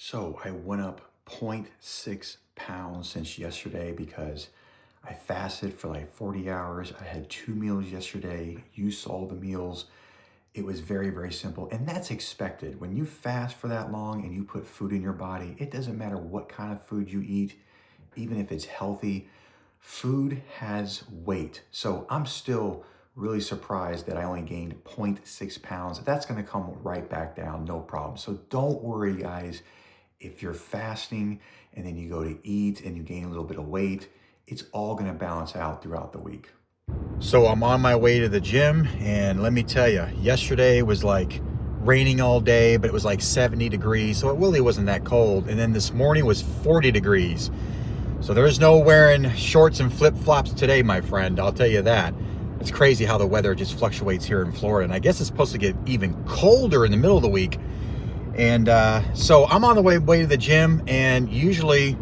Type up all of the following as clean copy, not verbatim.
So I went up 0.6 pounds since yesterday because I fasted for like 40 hours. I had 2 meals yesterday. You saw the meals. It was very, very simple. And that's expected. When you fast for that long and you put food in your body, it doesn't matter what kind of food you eat, even if it's healthy, food has weight. So I'm still really surprised that I only gained 0.6 pounds. That's gonna come right back down, no problem. So don't worry, guys. If you're fasting and then you go to eat and you gain a little bit of weight, it's all gonna balance out throughout the week. So I'm on my way to the gym, and let me tell you, yesterday was like raining all day, but it was like 70 degrees, so it really wasn't that cold. And then this morning was 40 degrees. So there's no wearing shorts and flip-flops today, my friend, I'll tell you that. It's crazy how the weather just fluctuates here in Florida, and I guess it's supposed to get even colder in the middle of the week. And so I'm on the way to the gym, and usually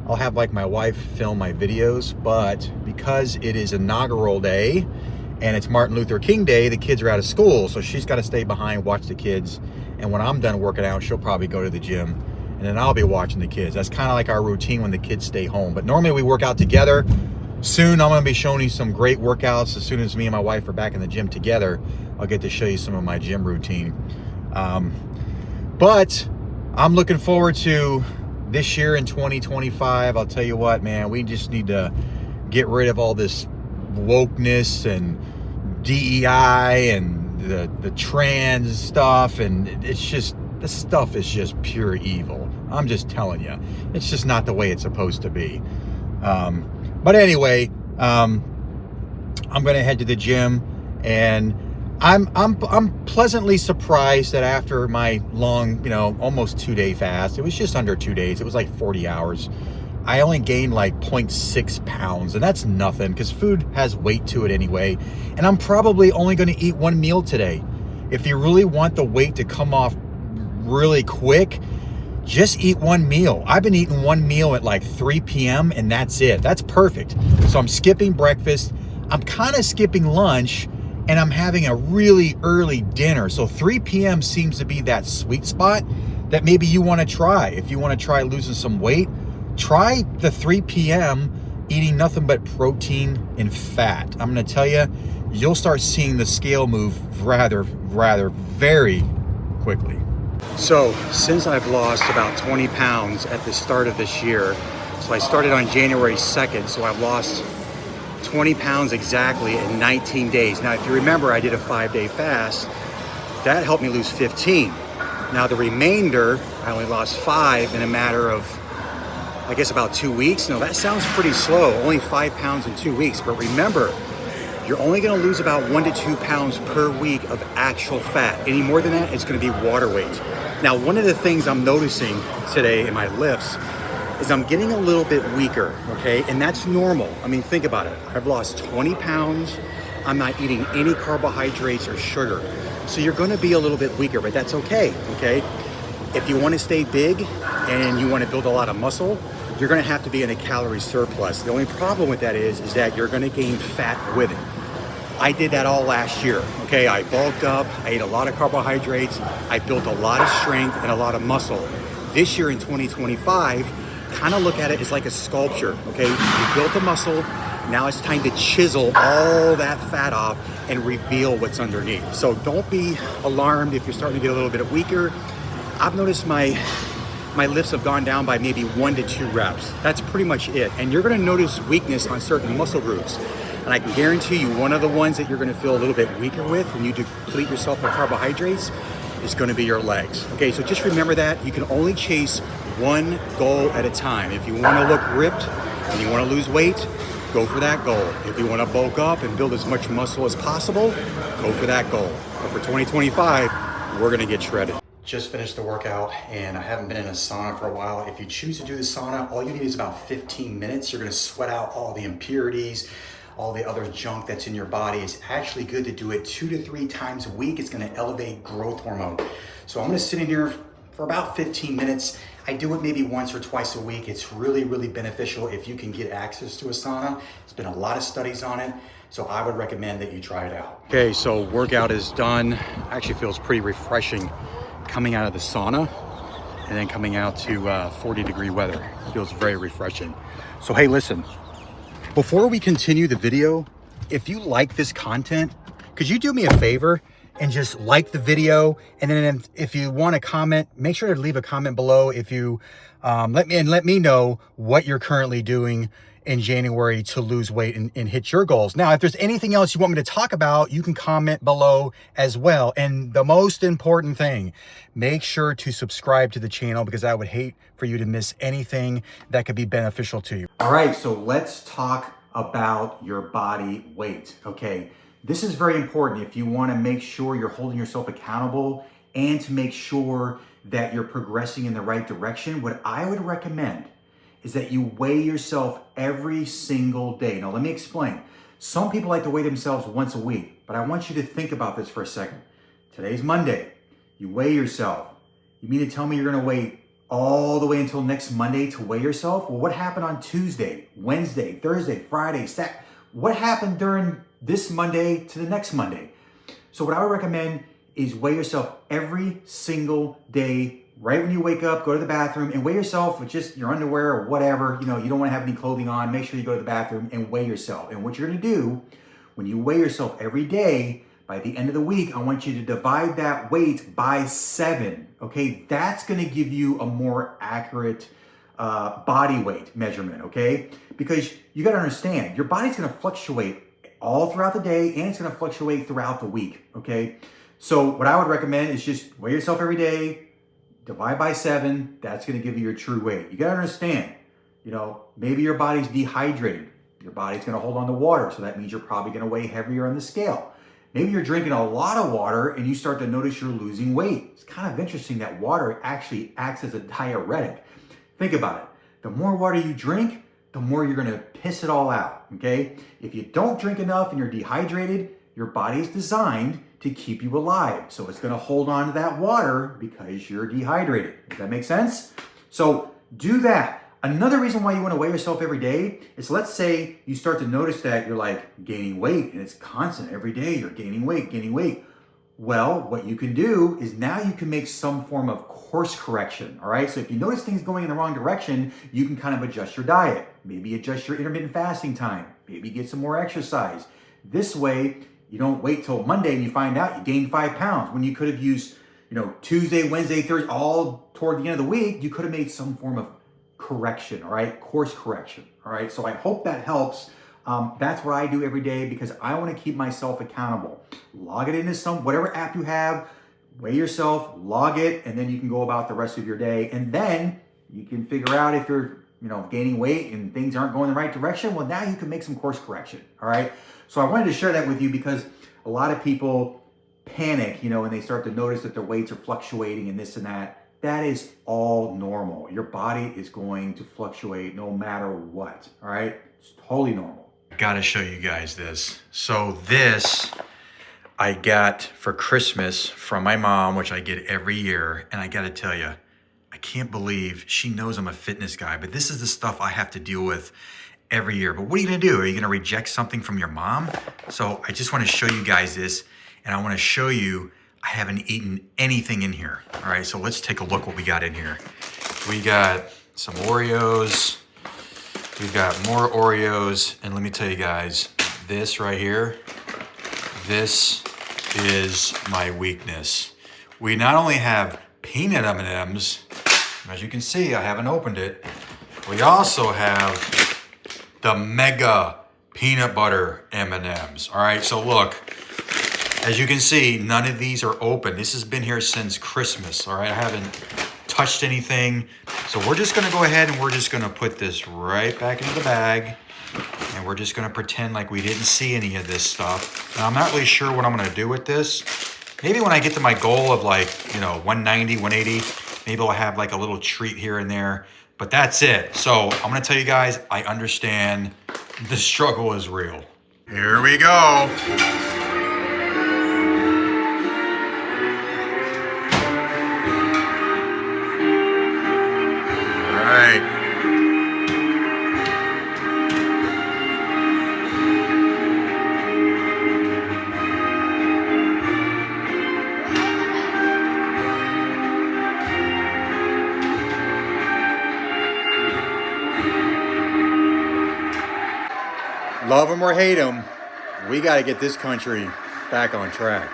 I'll have like my wife film my videos, but because it is inaugural day and it's Martin Luther King Day, the kids are out of school, so she's got to stay behind, watch the kids. And when I'm done working out, she'll probably go to the gym, and then I'll be watching the kids. That's kind of like our routine when the kids stay home. But normally we work out together. Soon I'm going to be showing you some great workouts. As soon as me and my wife are back in the gym together, I'll get to show you some of my gym routine. But I'm looking forward to this year in 2025. I'll tell you what, man, we just need to get rid of all this wokeness and DEI and the trans stuff. And it's just, this stuff is just pure evil. I'm just telling you, it's just not the way it's supposed to be. But anyway, I'm going to head to the gym, and I'm pleasantly surprised that after my long, almost 2-day fast, it was just under 2 days. It was like 40 hours. I only gained like 0.6 pounds, and that's nothing because food has weight to it anyway. And I'm probably only going to eat one meal today. If you really want the weight to come off really quick, just eat one meal. I've been eating one meal at like 3 p.m. and that's it. That's perfect. So I'm skipping breakfast. I'm kind of skipping lunch, and I'm having a really early dinner. So 3 p.m. seems to be that sweet spot that maybe you want to try. If you want to try losing some weight, try the 3 p.m. eating nothing but protein and fat. I'm going to tell you, you'll start seeing the scale move rather very quickly. So since I've lost about 20 pounds at the start of this year, so I started on January 2nd, so I've lost 20 pounds exactly in 19 days. Now, if you remember, I did a 5-day fast. That helped me lose 15. Now, the remainder, I only lost 5 in a matter of, I guess, about 2 weeks. Now, that sounds pretty slow, only 5 pounds in 2 weeks. But remember, you're only going to lose about 1 to 2 pounds per week of actual fat. Any more than that, it's going to be water weight. Now, one of the things I'm noticing today in my lifts is I'm getting a little bit weaker, okay? And that's normal. I mean, think about it. I've lost 20 pounds. I'm not eating any carbohydrates or sugar. So you're gonna be a little bit weaker, but that's okay, okay? If you wanna stay big and you wanna build a lot of muscle, you're gonna have to be in a calorie surplus. The only problem with that is that you're gonna gain fat with it. I did that all last year, okay? I bulked up, I ate a lot of carbohydrates, I built a lot of strength and a lot of muscle. This year in 2025, kind of look at it as like a sculpture, okay? You built the muscle, now it's time to chisel all that fat off and reveal what's underneath. So don't be alarmed if you're starting to get a little bit weaker. I've noticed my lifts have gone down by maybe 1 to 2 reps. That's pretty much it. And you're gonna notice weakness on certain muscle groups. And I can guarantee you one of the ones that you're gonna feel a little bit weaker with when you deplete yourself of carbohydrates is gonna be your legs. Okay, so just remember that. You can only chase one goal at a time. If you wanna look ripped and you wanna lose weight, go for that goal. If you wanna bulk up and build as much muscle as possible, go for that goal. But for 2025, we're gonna get shredded. Just finished the workout, and I haven't been in a sauna for a while. If you choose to do the sauna, all you need is about 15 minutes. You're gonna sweat out all the impurities, all the other junk that's in your body. It's actually good to do it 2 to 3 times a week. It's gonna elevate growth hormone. So I'm gonna sit in here for about 15 minutes. I do it maybe once or twice a week. It's really beneficial if you can get access to a sauna. There's been a lot of studies on it, so I would recommend that you try it out. Okay, so workout is done. Actually feels pretty refreshing coming out of the sauna. and then coming out to 40-degree weather. Feels very refreshing. So hey, listen, before we continue the video, if you like this content, could you do me a favor and just like the video? And then if you want to comment, make sure to leave a comment below. If you let me know what you're currently doing in January to lose weight and hit your goals. Now, if there's anything else you want me to talk about, you can comment below as well. And the most important thing, make sure to subscribe to the channel, because I would hate for you to miss anything that could be beneficial to you. All right, so let's talk about your body weight, okay? This is very important if you want to make sure you're holding yourself accountable and to make sure that you're progressing in the right direction. What I would recommend is that you weigh yourself every single day. Now, let me explain. Some people like to weigh themselves once a week, but I want you to think about this for a second. Today's Monday. You weigh yourself. You mean to tell me you're going to wait all the way until next Monday to weigh yourself? Well, what happened on Tuesday, Wednesday, Thursday, Friday, Saturday? What happened during this Monday to the next Monday? So what I would recommend is weigh yourself every single day. Right when you wake up, go to the bathroom and weigh yourself with just your underwear or whatever. You know, you don't want to have any clothing on. Make sure you go to the bathroom and weigh yourself. And what you're going to do when you weigh yourself every day, by the end of the week, I want you to divide that weight by 7. Okay, that's going to give you a more accurate body weight measurement. Okay, because you got to understand, your body's going to fluctuate all throughout the day and it's going to fluctuate throughout the week. Okay, so what I would recommend is just weigh yourself every day. Divide by 7, that's going to give you your true weight. You got to understand, you know, maybe your body's dehydrated. Your body's going to hold on to water, so that means you're probably going to weigh heavier on the scale. Maybe you're drinking a lot of water and you start to notice you're losing weight. It's kind of interesting that water actually acts as a diuretic. Think about it. The more water you drink, the more you're going to piss it all out, okay? If you don't drink enough and you're dehydrated, your body's designed to keep you alive. So it's going to hold on to that water because you're dehydrated. Does that make sense? So do that. Another reason why you want to weigh yourself every day is, let's say you start to notice that you're like gaining weight and it's constant every day. You're gaining weight. Well, what you can do is now you can make some form of course correction. All right. So if you notice things going in the wrong direction, you can kind of adjust your diet. Maybe adjust your intermittent fasting time. Maybe get some more exercise. This way, you don't wait till Monday and you find out you gained 5 pounds when you could have used, you know, Tuesday, Wednesday, Thursday, all toward the end of the week. You could have made some form of correction, all right? Course correction, all right? So I hope that helps. That's what I do every day because I want to keep myself accountable. Log it into whatever app you have, weigh yourself, log it, and then you can go about the rest of your day. And then you can figure out if you're, you know, gaining weight and things aren't going the right direction. Well, now you can make some course correction, all right? So I wanted to share that with you because a lot of people panic, you know, and they start to notice that their weights are fluctuating and this and that. That is all normal. Your body is going to fluctuate no matter what, all right? It's totally normal. Got to show you guys this. So this I got for Christmas from my mom, which I get every year. And I got to tell you, I can't believe she knows I'm a fitness guy, but this is the stuff I have to deal with every year. But what are you gonna do? Are you gonna reject something from your mom? So I just wanna show you guys this, and I wanna show you I haven't eaten anything in here. All right, so let's take a look what we got in here. We got some Oreos. We've got more Oreos, and let me tell you guys, this right here, this is my weakness. We not only have peanut M&Ms, as you can see, I haven't opened it. We also have the mega peanut butter M&Ms. All right, so look, as you can see, none of these are open. This has been here since Christmas. All right, I haven't touched anything. So we're just gonna go ahead and we're just gonna put this right back into the bag, and we're just gonna pretend like we didn't see any of this stuff. Now, I'm not really sure what I'm gonna do with this. Maybe when I get to my goal of like, you know, 190, 180, maybe I'll have like a little treat here and there. But that's it. So I'm gonna tell you guys, I understand the struggle is real. Here we go. All right. Love them or hate them, we got to get this country back on track.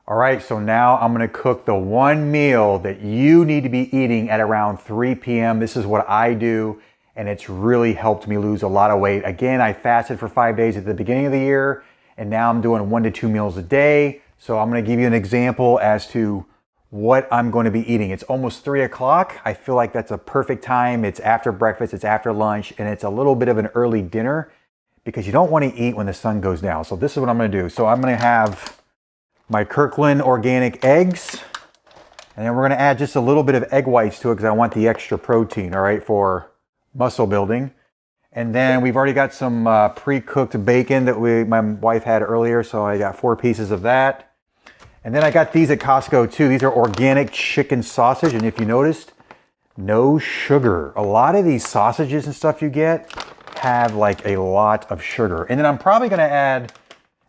All right, so now I'm gonna cook the one meal that you need to be eating at around 3 p.m. This is what I do, and it's really helped me lose a lot of weight. Again, I fasted for 5 days at the beginning of the year, and now I'm doing 1 to 2 meals a day. So I'm gonna give you an example as to what I'm going to be eating. It's almost 3 o'clock. I feel like that's a perfect time. It's after breakfast, it's after lunch, and it's a little bit of an early dinner because you don't want to eat when the sun goes down. So this is what I'm going to do. So I'm going to have my Kirkland organic eggs, and then we're going to add just a little bit of egg whites to it because I want the extra protein, all right, for muscle building. And then we've already got some pre-cooked bacon that my wife had earlier, so I got 4 pieces of that. And then I got these at Costco too. These are organic chicken sausage. And if you noticed, no sugar. A lot of these sausages and stuff you get have like a lot of sugar. And then I'm probably gonna add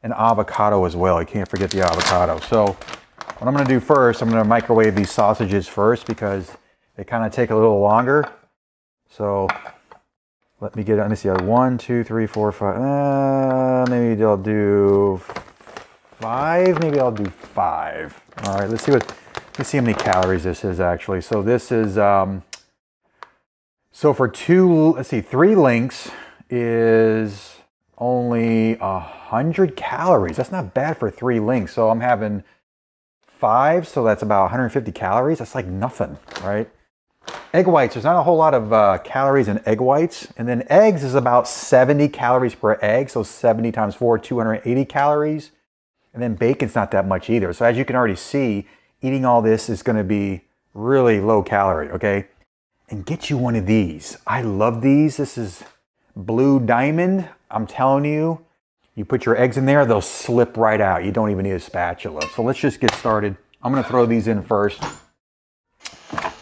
an avocado as well. You can't forget the avocado. So what I'm gonna do first, I'm gonna microwave these sausages first because they kind of take a little longer. So let me see, 1, 2, 3, 4, 5, maybe I'll do 5, maybe I'll do 5. All right, let's see how many calories this is actually. So this is, so for 3 links is only 100 calories. That's not bad for 3 links. So I'm having 5, so that's about 150 calories. That's like nothing, right? Egg whites, there's not a whole lot of calories in egg whites. And then eggs is about 70 calories per egg. So 70 times 4, 280 calories. And then bacon's not that much either. So as you can already see, eating all this is gonna be really low calorie, okay? And get you one of these. I love these. This is Blue Diamond. I'm telling you, you put your eggs in there, they'll slip right out. You don't even need a spatula. So let's just get started. I'm gonna throw these in first.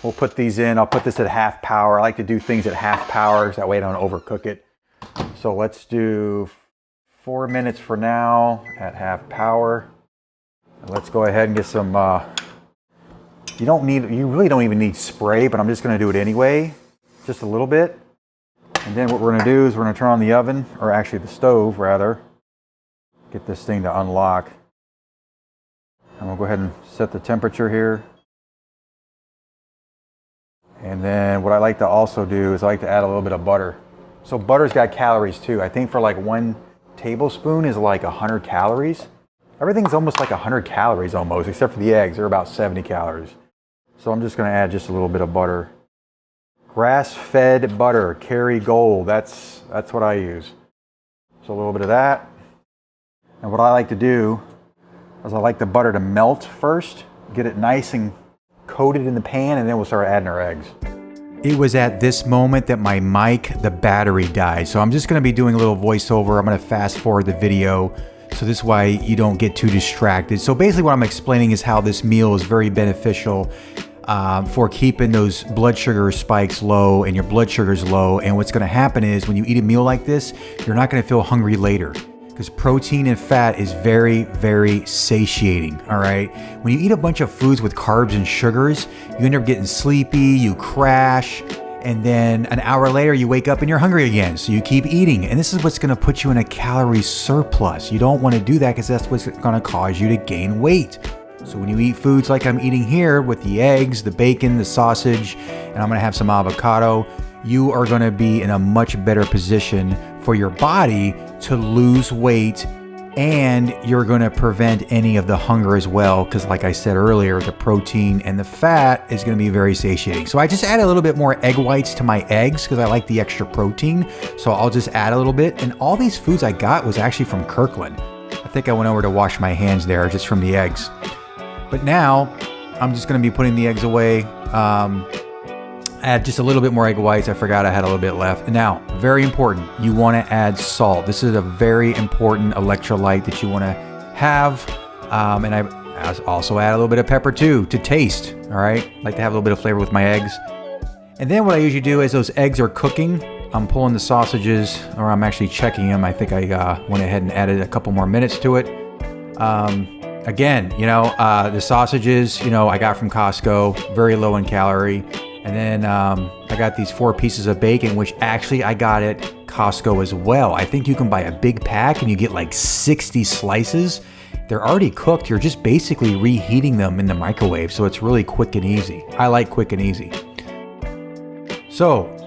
We'll put these in. I'll put this at half power. I like to do things at half power, so that way I don't overcook it. So let's do 4 minutes for now at half power. And let's go ahead and get some, you really don't even need spray, but I'm just gonna do it anyway, just a little bit. And then what we're gonna do is we're gonna turn on the oven, or actually the stove rather, get this thing to unlock. And we'll go ahead and set the temperature here. And then what I like to also do is I like to add a little bit of butter. So butter's got calories too. I think for like 1 tablespoon is like 100 calories. Everything's almost like 100 calories almost, except for the eggs. They're about 70 calories. So I'm just gonna add just a little bit of butter. Grass-fed butter, Kerrygold, that's what I use. So a little bit of that. And what I like to do is I like the butter to melt first, get it nice and coated in the pan, and then we'll start adding our eggs. It was at this moment that my mic, the battery died. So I'm just gonna be doing a little voiceover. I'm gonna fast forward the video. So this is why you don't get too distracted. So basically what I'm explaining is how this meal is very beneficial for keeping those blood sugar spikes low and your blood sugars low. And what's gonna happen is when you eat a meal like this, you're not gonna feel hungry later, because protein and fat is very, very satiating, all right? When you eat a bunch of foods with carbs and sugars, you end up getting sleepy, you crash, and then an hour later you wake up and you're hungry again, so you keep eating. And this is what's gonna put you in a calorie surplus. You don't wanna do that because that's what's gonna cause you to gain weight. So when you eat foods like I'm eating here with the eggs, the bacon, the sausage, and I'm gonna have some avocado, you are gonna be in a much better position for your body to lose weight, and you're gonna prevent any of the hunger as well, because like I said earlier, the protein and the fat is gonna be very satiating. So I just add a little bit more egg whites to my eggs because I like the extra protein. So I'll just add a little bit. And all these foods I got was actually from Kirkland. I think I went over to wash my hands there just from the eggs. But now I'm just gonna be putting the eggs away. Add just a little bit more egg whites. I forgot I had a little bit left. And now, very important, you wanna add salt. This is a very important electrolyte that you wanna have. And I also add a little bit of pepper too, to taste, all right? I like to have a little bit of flavor with my eggs. And then what I usually do is those eggs are cooking, I'm pulling the sausages, or I'm actually checking them. I think I went ahead and added a couple more minutes to it. Again, the sausages, I got from Costco, very low in calorie. And then I got these 4 pieces of bacon, which actually I got at Costco as well. I think you can buy a big pack and you get like 60 slices. They're already cooked. You're just basically reheating them in the microwave. So it's really quick and easy. I like quick and easy. So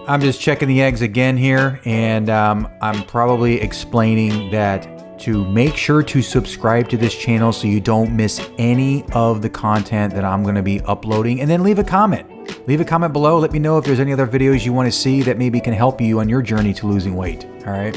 I'm just checking the eggs again here, and I'm probably explaining that to make sure to subscribe to this channel so you don't miss any of the content that I'm going to be uploading, and then leave a comment. Leave a comment below. Let me know if there's any other videos you want to see that maybe can help you on your journey to losing weight. All right.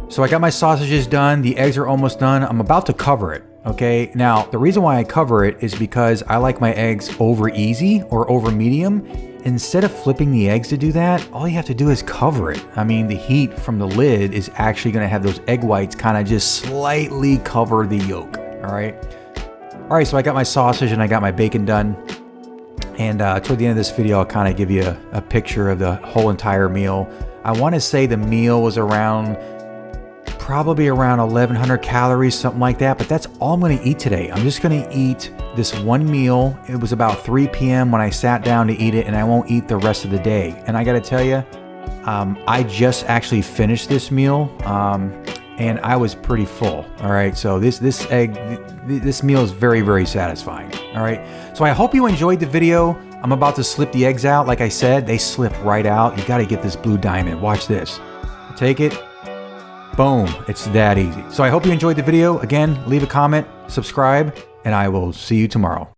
So I got my sausages done. The eggs are almost done. I'm about to cover it. Okay. Now, the reason why I cover it is because I like my eggs over easy or over medium. Instead of flipping the eggs to do that, all you have to do is cover it. I mean, the heat from the lid is actually going to have those egg whites kind of just slightly cover the yolk. All right. All right. So I got my sausage and I got my bacon done. And toward the end of this video, I'll kind of give you a picture of the whole entire meal. I want to say the meal was probably around 1,100 calories, something like that. But that's all I'm going to eat today. I'm just going to eat this one meal. It was about 3 p.m. when I sat down to eat it, and I won't eat the rest of the day. And I got to tell you, I just actually finished this meal, and I was pretty full. All right, so this meal is very, very satisfying. All right, so I hope you enjoyed the video. I'm about to slip the eggs out. Like I said, they slip right out. You got to get this blue diamond. Watch this. Take it. Boom. It's that easy. So I hope you enjoyed the video. Again, leave a comment, subscribe, and I will see you tomorrow.